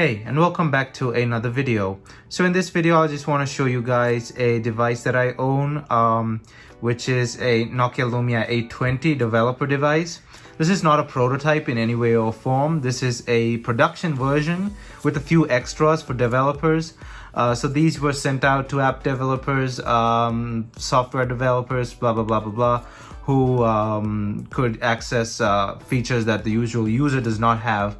Hey, and welcome back to another video. So in this video, I just want to show you guys a device that I own, which is a Nokia Lumia 820 developer device. This is not a prototype in any way or form. This is a production version with a few extras for developers. So these were sent out to app developers, software developers, blah, blah, blah, blah, blah, who could access features that the usual user does not have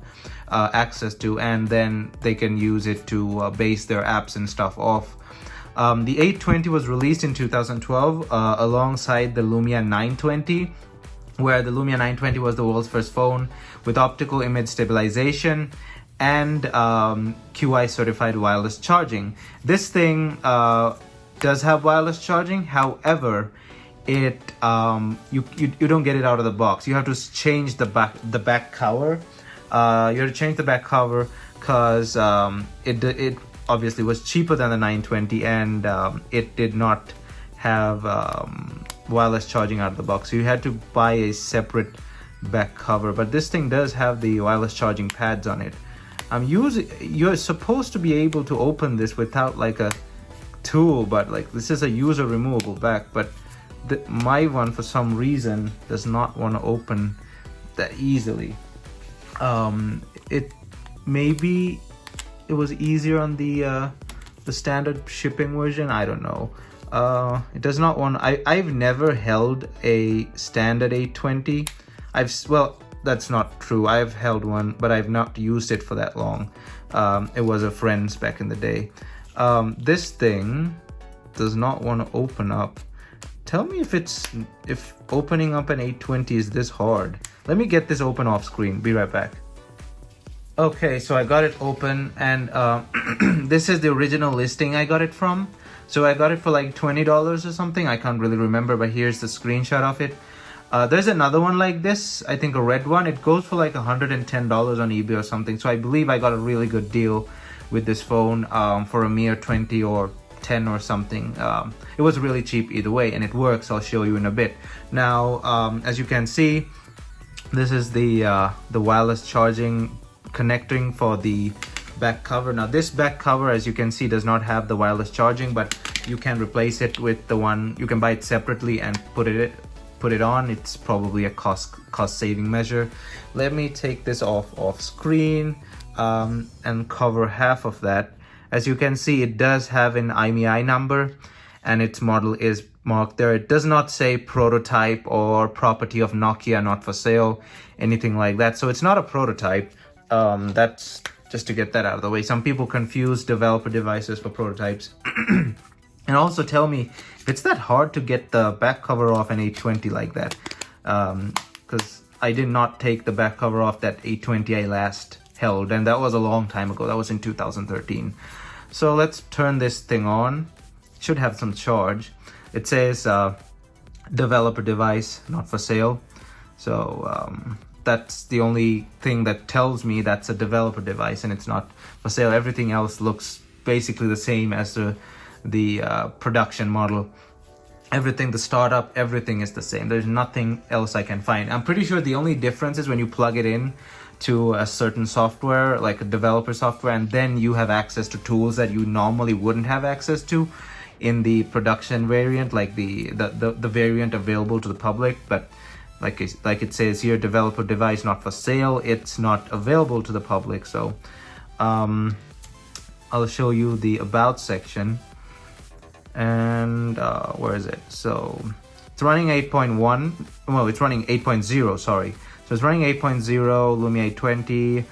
access to, and then they can use it to base their apps and stuff off. The 820 was released in 2012 alongside the Lumia 920, where the Lumia 920 was the world's first phone with optical image stabilization and QI certified wireless charging. This thing does have wireless charging, however, it you don't get it out of the box. You have to change the back cover. You have to change the back cover because it obviously was cheaper than the 920, and it did not have wireless charging out of the box. So you had to buy a separate back cover. But this thing does have the wireless charging pads on it. You're supposed to be able to open this without like a tool, but like this is a user removable back. But my one for some reason does not want to open that easily. Maybe it was easier on the standard shipping version. I don't know. It does not want. I've never held a standard 820. Well, that's not true. I've held one, but I've not used it for that long. It was a friend's back in the day. This thing does not want to open up. Tell me if opening up an 820 is this hard. Let me get this open off screen. Be right back. Okay, so I got it open, and this is the original listing I got it from. So I got it for like $20 or something. I can't really remember, but here's the screenshot of it. There's another one like this, I think a red one. It goes for like $110 on eBay or something. So I believe I got a really good deal with this phone for a mere 20 or 10 or something. It was really cheap either way, and it works. I'll show you in a bit. Now, as you can see, this is the wireless charging connecting for the back cover. Now this back cover, as you can see, does not have the wireless charging, but you can replace it with the one. You can buy it separately and put it on. It's probably a cost saving measure. Let me take this off screen and cover half of that. As you can see, it does have an Imei number, and its model is marked there. It does not say prototype or property of Nokia, not for sale, anything like that. So it's not a prototype. That's just to get that out of the way. Some people confuse developer devices for prototypes. And also tell me if it's that hard to get the back cover off an 820 like that. Because I did not take the back cover off that 820 I last held, and that was a long time ago. That was in 2013. So let's turn this thing on. Should have some charge. It says developer device, not for sale. So that's the only thing that tells me that's a developer device and it's not for sale. Everything else looks basically the same as the production model. Everything, the startup, everything is the same. There's nothing else I can find. I'm pretty sure the only difference is when you plug it in to a certain software, like a developer software, and then you have access to tools that you normally wouldn't have access to in the production variant, like the variant available to the public. But like it says here, developer device not for sale, it's not available to the public. So I'll show you the about section, and where is it? So it's running 8.1. Well, it's running 8.0, sorry. So it's running 8.0 Lumia 820.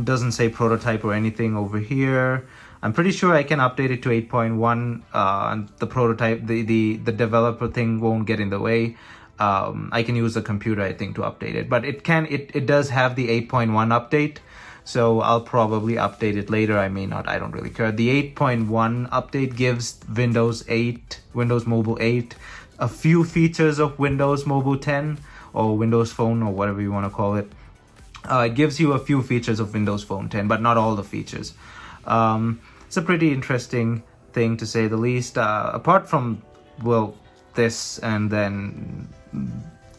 Doesn't say prototype or anything over here. I'm pretty sure I can update it to 8.1. And the prototype, the developer thing won't get in the way. I can use the computer, I think, to update it, but it does have the 8.1 update, so I'll probably update it later. I may not, I don't really care. The 8.1 update gives Windows 8, Windows Mobile 8, a few features of Windows Mobile 10 or Windows Phone or whatever you want to call it. It gives you a few features of Windows Phone 10, but not all the features. It's a pretty interesting thing, to say the least. Apart from, well, this and then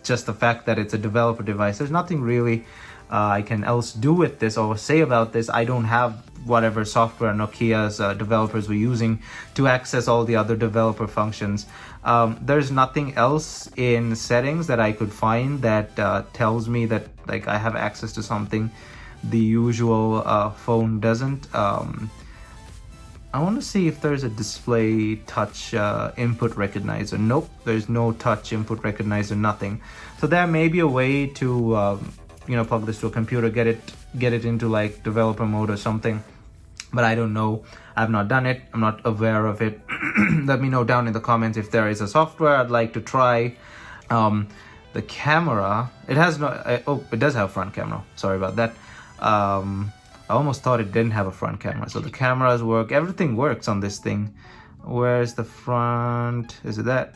just the fact that it's a developer device, there's nothing really I can else do with this or say about this. I don't have whatever software Nokia's developers were using to access all the other developer functions. There's nothing else in settings that I could find that tells me that like I have access to something the usual phone doesn't. I want to see if there's a display touch input recognizer. Nope, there's no touch input recognizer, nothing. So there may be a way to plug this to a computer, get it into like developer mode or something, but I don't know. I've not done it. I'm not aware of it. Let me know down in the comments if there is a software I'd like to try. The camera, it has no, it does have front camera. Sorry about that. I almost thought it didn't have a front camera. So the cameras work, everything works on this thing. Where's the front? Is it that?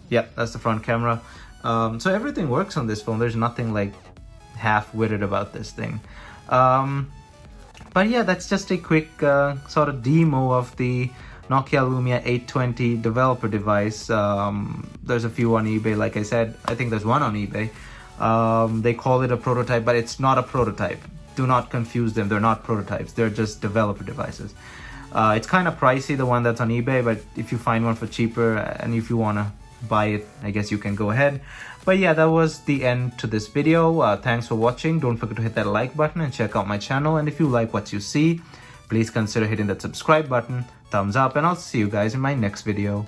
Yeah, that's the front camera. So everything works on this phone. There's nothing like half-witted about this thing. But yeah, that's just a quick sort of demo of the Nokia Lumia 820 developer device. There's a few on eBay, like I said. I think there's one on eBay. They call it a prototype, but it's not a prototype. Do not confuse them. They're not prototypes. They're just developer devices. It's kind of pricey, the one that's on eBay, but if you find one for cheaper and if you want to buy it, I guess you can go ahead. But yeah, that was the end to this video. Thanks for watching. Don't forget to hit that like button and check out my channel. And if you like what you see, please consider hitting that subscribe button, thumbs up, and I'll see you guys in my next video.